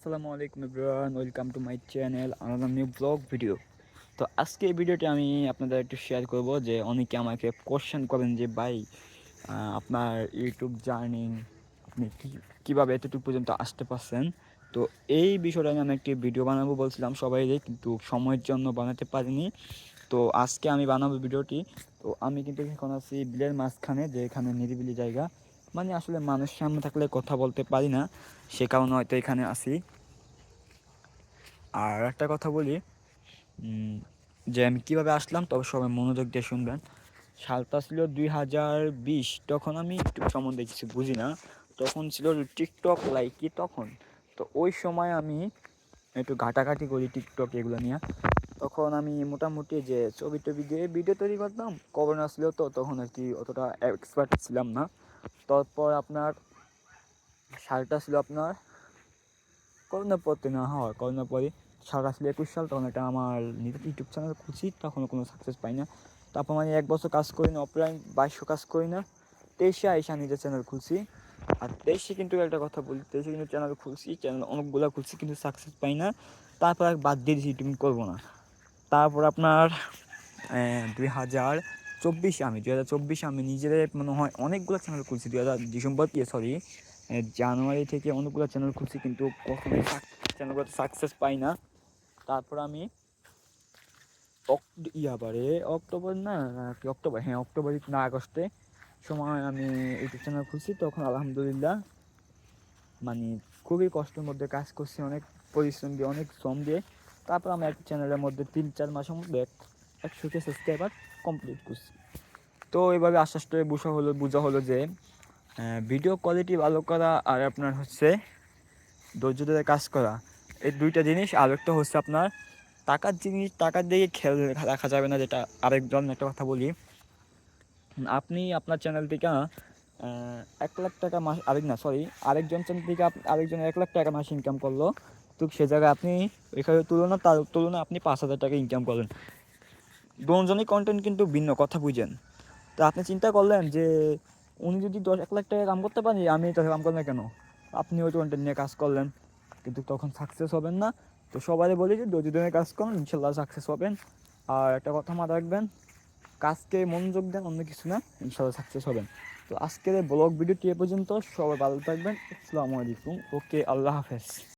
আসসালামু আলাইকুম everyone, welcome to my channel another new blog video. তো আজকে এই ভিডিওটি আমি আপনাদের একটু শেয়ার করব যে অনেকে আমাকে কোশ্চেন করেন যে ভাই আপনার ইউটিউব জার্নি আপনি কীভাবে এতটুকু পর্যন্ত আসতে পারছেন। তো এই বিষয়টা নিয়ে আমি একটি ভিডিও বানাবো বলছিলাম সবাইকে, কিন্তু সময়ের জন্য বানাতে পারিনি। তো আজকে আমি বানাবো ভিডিওটি। তো আমি কিন্তু এখন আছি বিলের মাঝখানে, যে এখানে নিরিবিলি জায়গা, মানে আসলে মানুষ সামনে থাকলে কথা বলতে পারি না, সে কারণে হয়তো এখানে আসি। আর একটা কথা বলি, যে আমি কীভাবে আসলাম, তবে সবাই মনোযোগ দিয়ে শুনবেন। সালটা ছিল 2020, তখন আমি ইউটিউব সম্বন্ধে কিছু বুঝি না, তখন ছিল টিকটক লাইকি তখন। তো ওই সময় আমি একটু ঘাটাঘাটি করি টিকটক এগুলো নিয়ে। তখন আমি মোটামুটি যে ছবি টবি দিয়ে ভিডিও তৈরি করতাম, করোনা ছিল তো তখন আর কি অতটা এক্সপার্ট ছিলাম না। তারপর আপনার সালটা ছিল আপনার করোনার পর তো না হয়, করোনার পরে সালটা ছিল 21 সাল, তখন এটা আমার নিজের ইউটিউব চ্যানেল খুলছি, তখনও কোনো সাকসেস পাই না। তারপর মানে 1 বছর কাজ করি না, অফলাইন 2200 কাজ করি না, 23-এ আইসা নিজের চ্যানেল খুলছি। আর 23-এ কিন্তু একটা কথা বলি, 23-এ কিন্তু চ্যানেল খুলছি, চ্যানেল অনেকগুলো খুলছি কিন্তু সাকসেস পাই না। তারপর আর বাদ দিয়ে দিয়েছি, ইউটিউব করবো না। তারপর আপনার 2024 আমি নিজের মনে হয় অনেকগুলো চ্যানেল খুলছি। জানুয়ারি থেকে অনেকগুলো চ্যানেল খুলছি, কিন্তু কখনোই চ্যানেলগুলোতে সাকসেস পাই না। তারপর আমি অক্টোবর না কি অক্টোবর, হ্যাঁ অক্টোবর না আগস্টে সময় আমি ইউটিউব চ্যানেল খুলছি। তখন আলহামদুলিল্লাহ মানে খুবই কষ্টের মধ্যে কাজ করছি, অনেক পরিশ্রম দিয়ে, অনেক শ্রম দিয়ে। তারপর আমি এক চ্যানেলের মধ্যে 3-4 মাসের মধ্যে 100K সাবস্ক্রাইবার কমপ্লিট করছি। তো এইভাবে আস্তে আস্তে বোঝা হলো যে ভিডিও কোয়ালিটি ভালো করা আর আপনার হচ্ছে ধৈর্য ধরে কাজ করা, এই দুইটা জিনিস। আর একটা হচ্ছে আপনার টাকার দিকে খেয়াল রাখা যাবে না, যেটা আরেকজন একটা কথা বলি। আপনি আপনার চ্যানেল থেকে 1 লাখ টাকা মাস, আরেকজন চ্যানেল থেকে আরেকজন 1 লাখ টাকা মাস ইনকাম করলো, তো সে জায়গায় আপনি ওইখানে তার তুলনা আপনি 5,000 টাকা ইনকাম করলেন। দুজনই কন্টেন্ট কিন্তু ভিন্ন, কথা বুঝেন। তো আপনি চিন্তা করলেন যে উনি যদি 1 লাখ টাকা কাম করতে পারি, আমি তো কাম করবেন না কেন? আপনি ওই কন্টেন্ট নিয়ে কাজ করলেন, কিন্তু তখন সাকসেস হবেন না। তো সবাই বলি যে ধৈর্য ধরে কাজ করুন, ইনশাল্লাহ সাকসেস হবেন। আর একটা কথা মাথায় রাখবেন, কাজকে মনোযোগ দেন, অন্য কিছু না, ইনশাল্লাহ সাকসেস হবেন। তো আজকের এই ব্লগ ভিডিওটি এ পর্যন্ত। সবাই ভালো থাকবেন। আসসালামু আলাইকুম। ওকে, আল্লাহ হাফেজ।